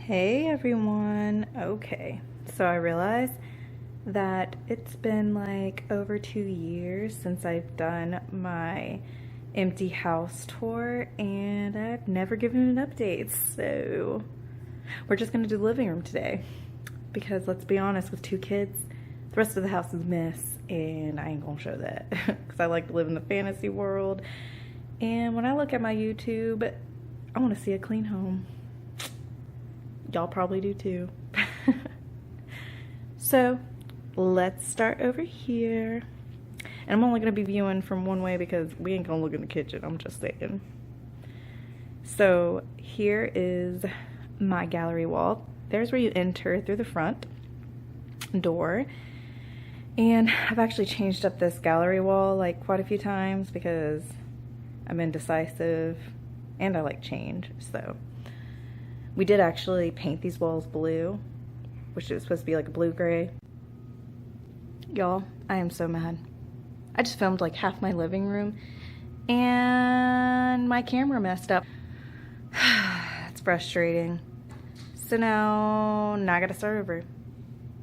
Hey everyone. Okay, so I realized that it's been like over 2 years since I've done my empty house tour and I've never given an update. So we're just gonna do the living room today because let's be honest, with 2 kids, the rest of the house is a mess and I ain't gonna show that because I like to live in the fantasy world. And when I look at my YouTube, I want to see a clean home. Y'all probably do too. So let's start over here. And I'm only going to be viewing from one way because we ain't going to look in the kitchen. I'm just saying. So here is my gallery wall. There's where you enter through the front door. And I've actually changed up this gallery wall like quite a few times because I'm indecisive and I like change. So we did actually paint these walls blue, which is supposed to be like a blue-gray. Y'all, I am so mad. I just filmed like half my living room and my camera messed up. It's frustrating. So now I gotta start over.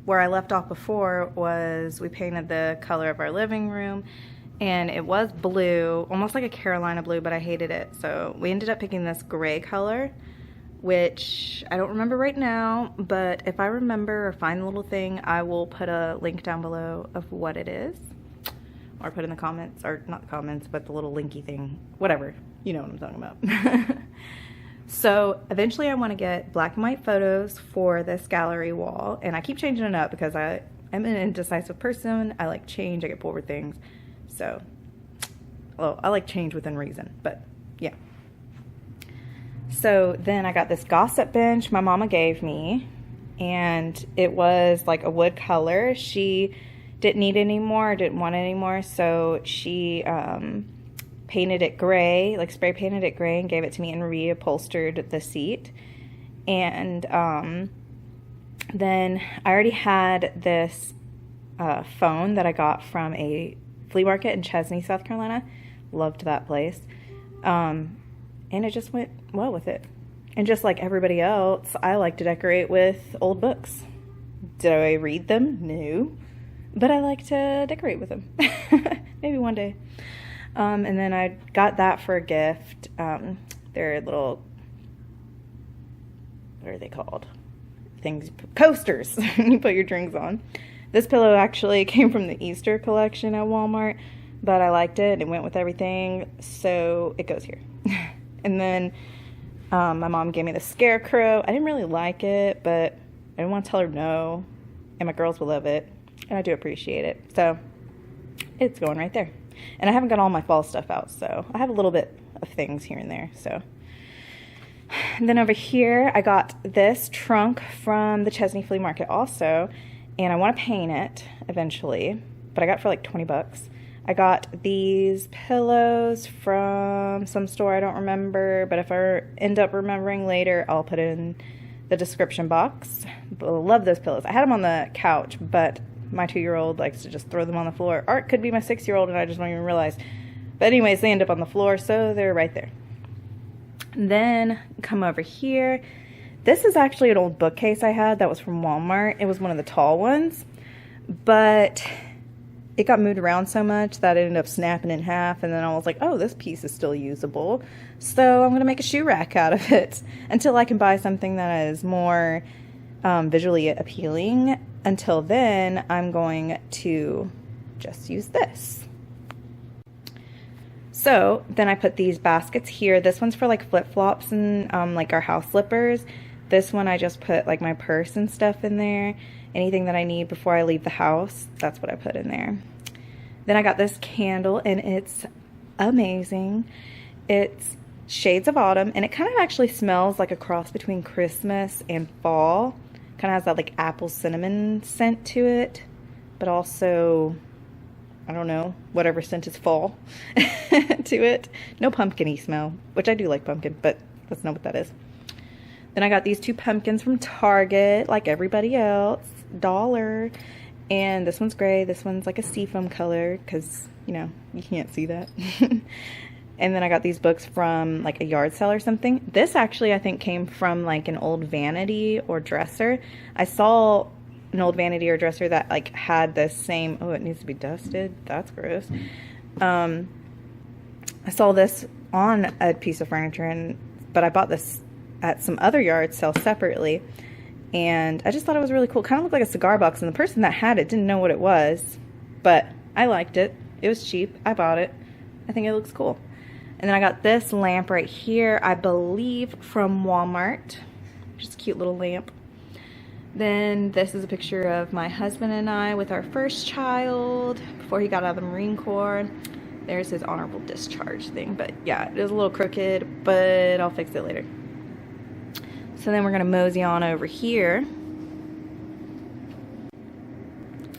Where I left off before was we painted the color of our living room and it was blue, almost like a Carolina blue, but I hated it. So we ended up picking this gray color, which I don't remember right now, but if I remember or find the little thing, I will put a link down below of what it is, or put in the comments, or not the comments, but the little linky thing, whatever, you know what I'm talking about. So eventually I want to get black and white photos for this gallery wall, and I keep changing it up because I'm an indecisive person. I like change, I get bored with things, so, well, I like change within reason, but yeah. So then I got this gossip bench my mama gave me, and it was like a wood color. She didn't need it anymore, didn't want it anymore, so she painted it gray, like spray painted it gray, and gave it to me and reupholstered the seat. And then I already had this phone that I got from a flea market in Chesney, South Carolina. Loved that place. And it just went well with it. And just like everybody else, I like to decorate with old books. Did I read them? No. But I like to decorate with them. Maybe one day. And then I got that for a gift. They're little, what are they called? Things, coasters. You put your drinks on. This pillow actually came from the Easter collection at Walmart, but I liked it. It went with everything, so it goes here. And then my mom gave me the scarecrow. I didn't really like it, but I didn't want to tell her no. And my girls will love it. And I do appreciate it. So it's going right there. And I haven't got all my fall stuff out, so I have a little bit of things here and there. So, and then over here, I got this trunk from the Chesney Flea Market also. And I want to paint it eventually, but I got it for like 20 bucks. I got these pillows from some store I don't remember, but if I end up remembering later, I'll put it in the description box. But I love those pillows. I had them on the couch, but my 2-year-old likes to just throw them on the floor. Or it could be my 6-year-old and I just don't even realize. But anyways, they end up on the floor, so they're right there. And then come over here. This is actually an old bookcase I had that was from Walmart. It was one of the tall ones, but it got moved around so much that it ended up snapping in half, and then I was like, oh, this piece is still usable, so I'm going to make a shoe rack out of it until I can buy something that is more visually appealing. Until then, I'm going to just use this. So then I put these baskets here. This one's for like flip-flops and like our house slippers. This one I just put like my purse and stuff in there. Anything that I need before I leave the house, that's what I put in there. Then I got this candle, and it's amazing. It's Shades of Autumn, and it kind of actually smells like a cross between Christmas and fall. Kind of has that like apple cinnamon scent to it, but also, I don't know, whatever scent is fall to it. No pumpkin-y smell, which I do like pumpkin, but let's know what that is. Then I got these 2 pumpkins from Target, like everybody else, $1. And this one's gray, this one's like a seafoam color, because, you know, you can't see that. And then I got these books from like a yard sale or something. This actually I think came from like an old vanity or dresser. I saw an old vanity or dresser that like had the same, oh, it needs to be dusted. That's gross. I saw this on a piece of furniture, but I bought this at some other yard sale separately. And I just thought it was really cool. Kind of looked like a cigar box, and the person that had it didn't know what it was, but I liked it. It was cheap. I bought it. I think it looks cool. And then I got this lamp right here, I believe from Walmart. Just a cute little lamp. Then this is a picture of my husband and I with our first child before he got out of the Marine Corps. There's his honorable discharge thing. But yeah, it is a little crooked, but I'll fix it later. So then we're going to mosey on over here.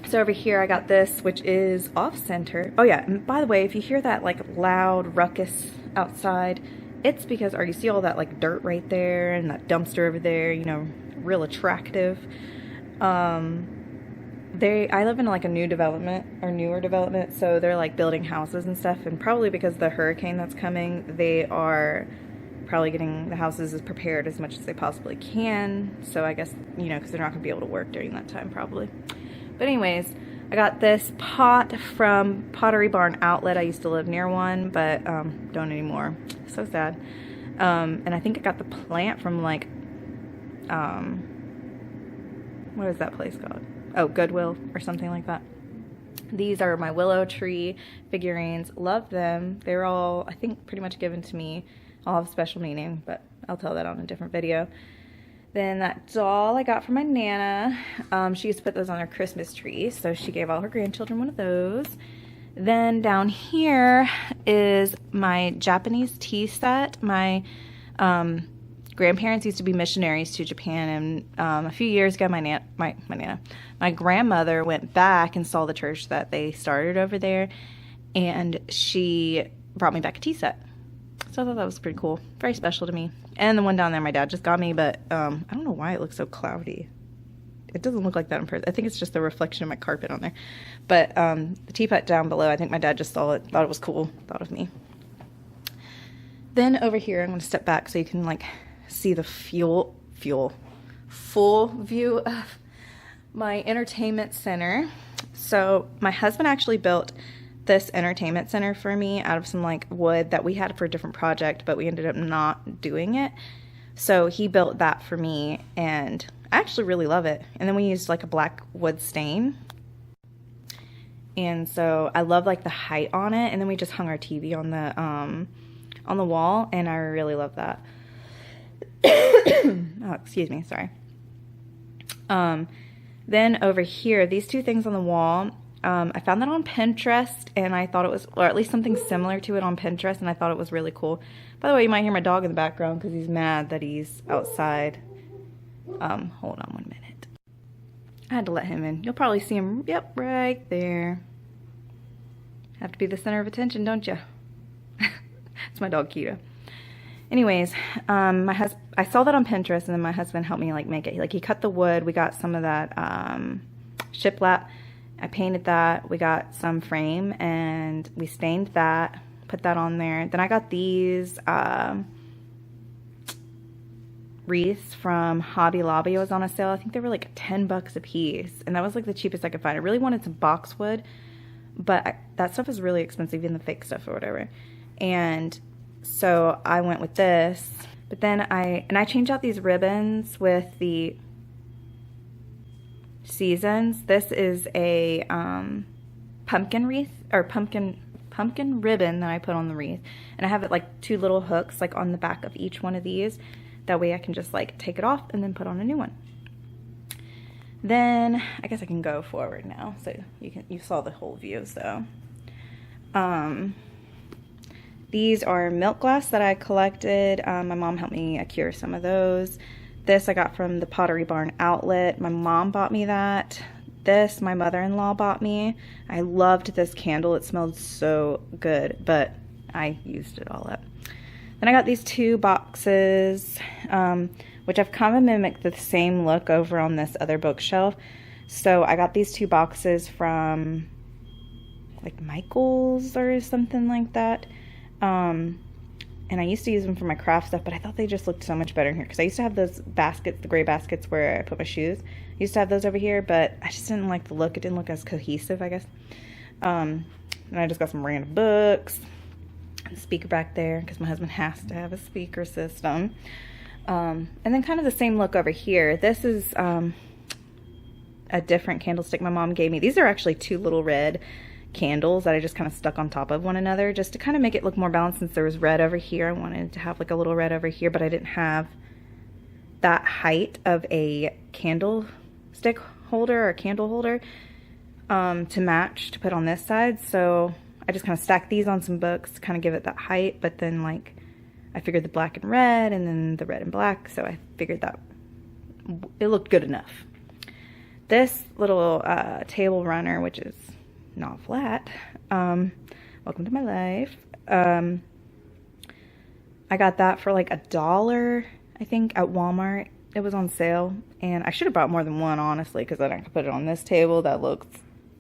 So over here I got this, which is off-center. Oh yeah, and by the way, if you hear that like loud ruckus outside, it's because, or you see all that like dirt right there and that dumpster over there, you know, real attractive. I live in like a new development, or newer development, so they're like building houses and stuff, and probably because of the hurricane that's coming, they are probably getting the houses as prepared as much as they possibly can. So I guess, you know, because they're not going to be able to work during that time probably. But anyways, I got this pot from Pottery Barn Outlet. I used to live near one, but don't anymore. So sad. And I think I got the plant from like, what is that place called? Oh, Goodwill or something like that. These are my willow tree figurines. Love them. They're all, I think, pretty much given to me. I'll have a special meaning, but I'll tell that on a different video. Then that doll I got from my Nana. She used to put those on her Christmas tree, so she gave all her grandchildren one of those. Then down here is my Japanese tea set. My grandparents used to be missionaries to Japan, and a few years ago my grandmother went back and saw the church that they started over there, and she brought me back a tea set. So I thought that was pretty cool. Very special to me. And the one down there my dad just got me, but I don't know why it looks so cloudy. It doesn't look like that in person. I think it's just the reflection of my carpet on there. But the teapot down below, I think my dad just saw it, thought it was cool, thought of me. Then over here, I'm going to step back so you can like see the full view of my entertainment center. So my husband actually built this entertainment center for me out of some like wood that we had for a different project, but we ended up not doing it. So he built that for me, and I actually really love it. And then we used like a black wood stain, and so I love like the height on it. And then we just hung our TV on the wall, and I really love that. Oh, excuse me, sorry. Then over here, these two things on the wall, I found that on Pinterest, and I thought it was, or at least something similar to it on Pinterest, and I thought it was really cool. By the way, you might hear my dog in the background because he's mad that he's outside. Hold on 1 minute. I had to let him in. You'll probably see him, yep, right there. Have to be the center of attention, don't you? It's my dog, Kita. Anyways, I saw that on Pinterest, and then my husband helped me like make it. Like he cut the wood. We got some of that shiplap. I painted that. We got some frame, and we stained that, put that on there. Then I got these wreaths from Hobby Lobby. It was on a sale. I think they were like $10 a piece, and that was like the cheapest I could find. I really wanted some boxwood, but that stuff is really expensive, even the fake stuff or whatever. And so I went with this. But then I changed out these ribbons with the seasons. This is a pumpkin wreath, or pumpkin ribbon that I put on the wreath, and I have it like two little hooks like on the back of each one of these. That way I can just like take it off and then put on a new one. Then I guess I can go forward now, so you saw the whole view. So these are milk glass that I collected. My mom helped me cure some of those. This I got from the Pottery Barn Outlet. My mom bought me that. This my mother-in-law bought me. I loved this candle. It smelled so good, but I used it all up. Then I got these two boxes, which I've kind of mimicked the same look over on this other bookshelf. So I got these two boxes from like Michael's or something like that. And I used to use them for my craft stuff, but I thought they just looked so much better in here. Because I used to have those baskets, the gray baskets where I put my shoes. I used to have those over here, but I just didn't like the look. It didn't look as cohesive, I guess. And I just got some random books. And the speaker back there, because my husband has to have a speaker system. And then kind of the same look over here. This is a different candlestick my mom gave me. These are actually two little red candles that I just kind of stuck on top of one another just to kind of make it look more balanced. Since there was red over here, I wanted to have like a little red over here, but I didn't have that height of a candlestick holder or candle holder to match to put on this side. So I just kind of stacked these on some books to kind of give it that height, but then like I figured the black and red and then the red and black, so I figured that it looked good enough. This little table runner, which is not flat, welcome to my life. I got that for like $1, I think, at Walmart. It was on sale, and I should have bought more than one, honestly, because then I could put it on this table. That looks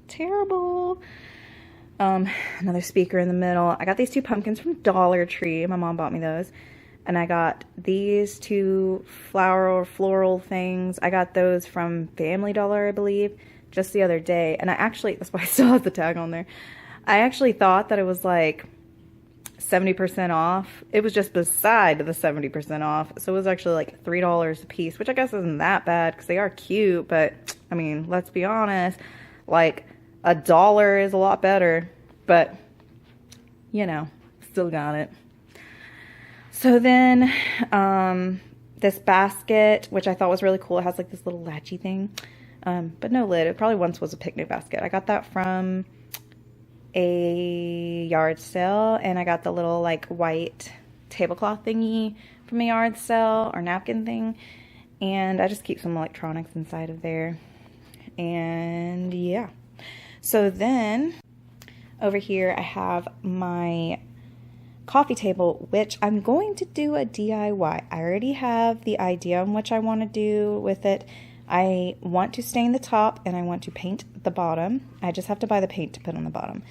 terrible. Another speaker in the middle. I got these two pumpkins from Dollar Tree. My mom bought me those. And I got these two floral things. I got those from Family Dollar, I believe, just the other day. And I actually, that's why I still have the tag on there. I actually thought that it was like 70% off. It was just beside the 70% off. So it was actually like $3 a piece, which I guess isn't that bad because they are cute. But I mean, let's be honest, like $1 is a lot better, but you know, still got it. So then, this basket, which I thought was really cool, it has like this little latchy thing, but no lid. It probably once was a picnic basket. I got that from a yard sale, and I got the little like white tablecloth thingy from a yard sale or napkin thing, and I just keep some electronics inside of there. And yeah, so then over here I have my coffee table, which I'm going to do a DIY. I already have the idea on what I want to do with it. I want to stain the top and I want to paint the bottom. I just have to buy the paint to put on the bottom.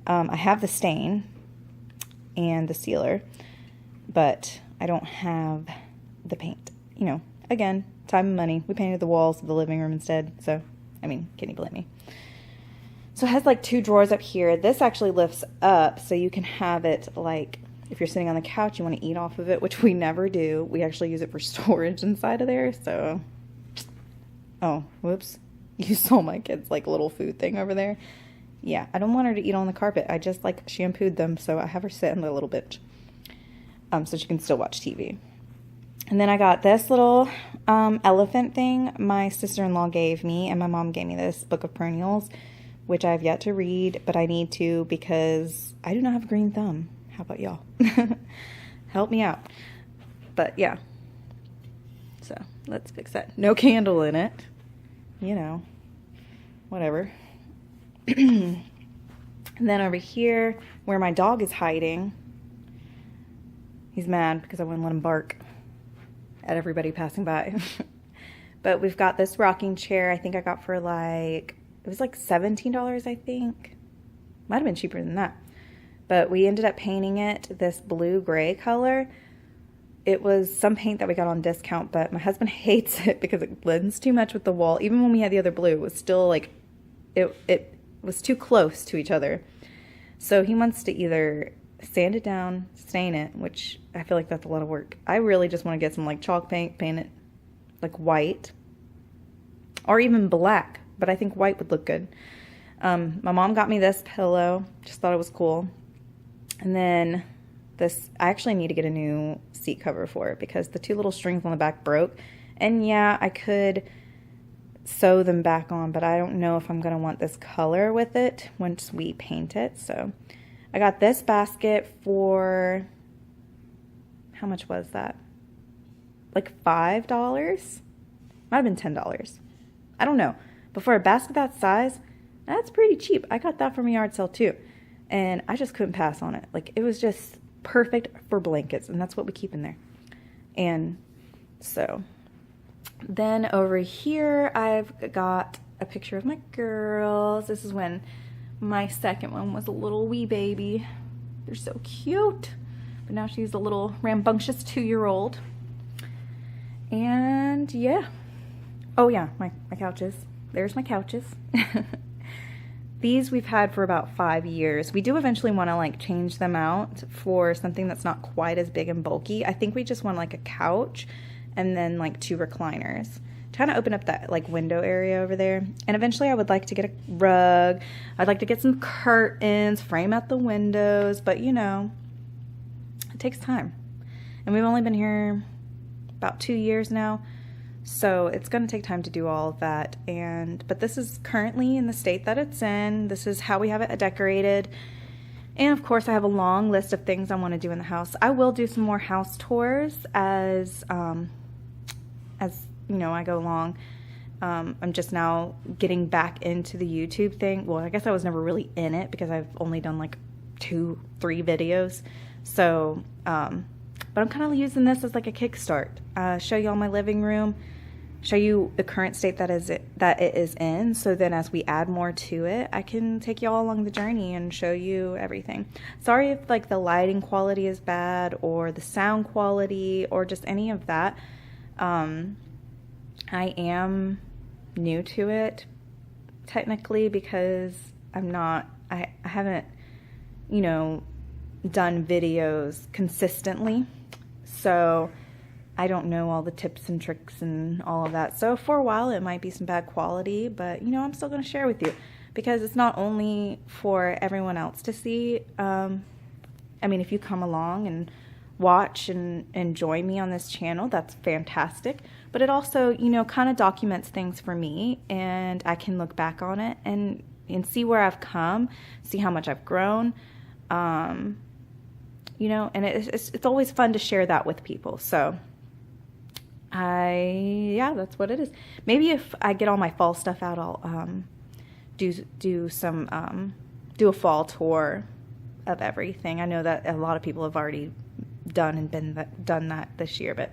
I have the stain and the sealer, but I don't have the paint. You know, again, time and money. We painted the walls of the living room instead, so, I mean, can you blame me? So it has like two drawers up here. This actually lifts up so you can have it like, if you're sitting on the couch, you want to eat off of it, which we never do. We actually use it for storage inside of there, so. Oh, whoops. You saw my kid's like little food thing over there. Yeah, I don't want her to eat on the carpet. I just like shampooed them, so I have her sit on the little bench so she can still watch TV. And then I got this little elephant thing my sister-in-law gave me, and my mom gave me this book of perennials, which I have yet to read, but I need to because I do not have a green thumb. How about y'all? Help me out. But yeah. So let's fix that. No candle in it. You know, whatever. And then over here, where my dog is hiding, he's mad because I wouldn't let him bark at everybody passing by. But we've got this rocking chair. I think I got for like, it was like $17, I think. Might have been cheaper than that. But we ended up painting it this blue-gray color. It was some paint that we got on discount, but my husband hates it because it blends too much with the wall. Even when we had the other blue, it was still like, it was too close to each other. So he wants to either sand it down, stain it, which I feel like that's a lot of work. I really just want to get some like chalk paint, paint it like white or even black, but I think white would look good. My mom got me this pillow, just thought it was cool. And then this, I actually need to get a new seat cover for it because the two little strings on the back broke. And yeah, I could sew them back on, but I don't know if I'm going to want this color with it once we paint it. So I got this basket for, how much was that? Like $5? Might have been $10. I don't know. But for a basket that size, that's pretty cheap. I got that from a yard sale too. And I just couldn't pass on it. Like, it was just perfect for blankets, and that's what we keep in there. And so then over here, I've got a picture of my girls. This is when my second one was a little wee baby. They're so cute. But now she's a little rambunctious 2-year-old. And yeah. Oh yeah, my couches. There's my couches. These we've had for about 5 years. We do eventually want to like change them out for something that's not quite as big and bulky. I think we just want like a couch and then like 2 recliners. Trying to open up that like window area over there. And eventually I would like to get a rug. I'd like to get some curtains, frame out the windows, but you know, it takes time. And we've only been here about 2 years now. So it's going to take time to do all of that. But this is currently in the state that it's in. This is how we have it decorated. And of course I have a long list of things I want to do in the house. I will do some more house tours as you know, I go along. I'm just now getting back into the YouTube thing. Well, I guess I was never really in it because I've only done like 2-3 videos. So, but I'm kind of using this as like a kickstart. Show you all my living room, show you the current state that it is in. So then as we add more to it, I can take you all along the journey and show you everything. Sorry if like the lighting quality is bad or the sound quality or just any of that. I am new to it technically because I haven't, you know, done videos consistently. So I don't know all the tips and tricks and all of that. So for a while it might be some bad quality, but you know, I'm still going to share with you because it's not only for everyone else to see. I mean, if you come along and watch and join me on this channel, that's fantastic. But it also, you know, kind of documents things for me, and I can look back on it and see where I've come, see how much I've grown, you know, and it's always fun to share that with people. So yeah, that's what it is. Maybe if I get all my fall stuff out, I'll do a fall tour of everything. I know that a lot of people have already done that this year, but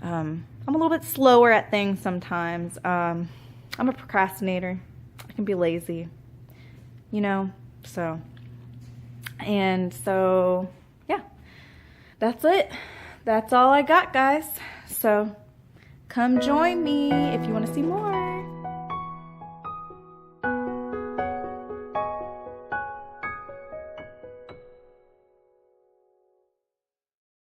I'm a little bit slower at things sometimes. I'm a procrastinator. I can be lazy, you know, so yeah, that's it. That's all I got, guys. So come join me if you want to see more.